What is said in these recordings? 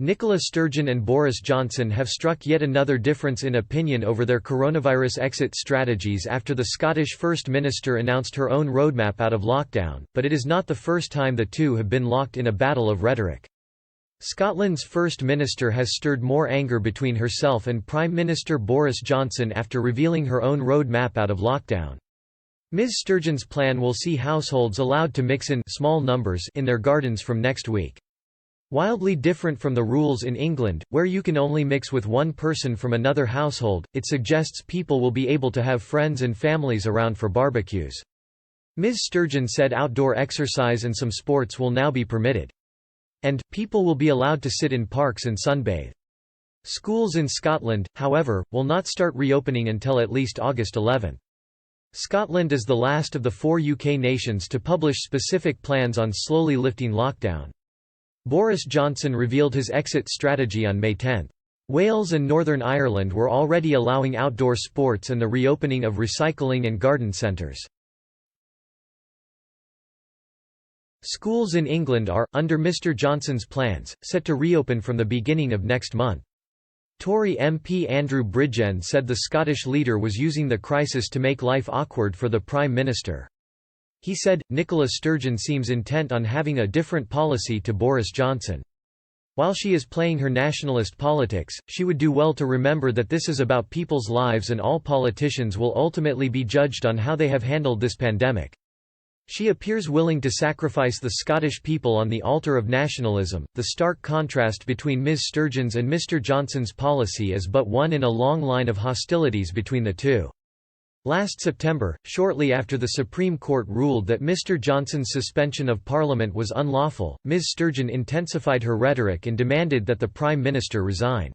Nicola Sturgeon and Boris Johnson have struck yet another difference in opinion over their coronavirus exit strategies after the Scottish First Minister announced her own roadmap out of lockdown, but it is not the first time the two have been locked in a battle of rhetoric. Scotland's First Minister has stirred more anger between herself and Prime Minister Boris Johnson after revealing her own roadmap out of lockdown. Ms Sturgeon's plan will see households allowed to mix in small numbers in their gardens from next week. Wildly different from the rules in England, where you can only mix with one person from another household, it suggests people will be able to have friends and families around for barbecues. Ms Sturgeon said outdoor exercise and some sports will now be permitted. And, people will be allowed to sit in parks and sunbathe. Schools in Scotland, however, will not start reopening until at least August 11. Scotland is the last of the 4 UK nations to publish specific plans on slowly lifting lockdown. Boris Johnson revealed his exit strategy on May 10. Wales and Northern Ireland were already allowing outdoor sports and the reopening of recycling and garden centres. Schools in England are, under Mr Johnson's plans, set to reopen from the beginning of next month. Tory MP Andrew Bridgen said the Scottish leader was using the crisis to make life awkward for the Prime Minister. He said, Nicola Sturgeon seems intent on having a different policy to Boris Johnson. While she is playing her nationalist politics, she would do well to remember that this is about people's lives and all politicians will ultimately be judged on how they have handled this pandemic. She appears willing to sacrifice the Scottish people on the altar of nationalism. The stark contrast between Ms Sturgeon's and Mr Johnson's policy is but one in a long line of hostilities between the two. Last September, shortly after the Supreme Court ruled that Mr Johnson's suspension of Parliament was unlawful, Ms Sturgeon intensified her rhetoric and demanded that the Prime Minister resign.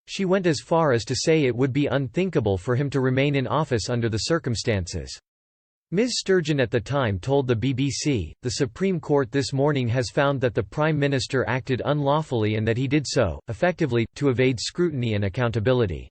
She went as far as to say it would be unthinkable for him to remain in office under the circumstances. Ms Sturgeon at the time told the BBC, "The Supreme Court this morning has found that the Prime Minister acted unlawfully and that he did so, effectively, to evade scrutiny and accountability.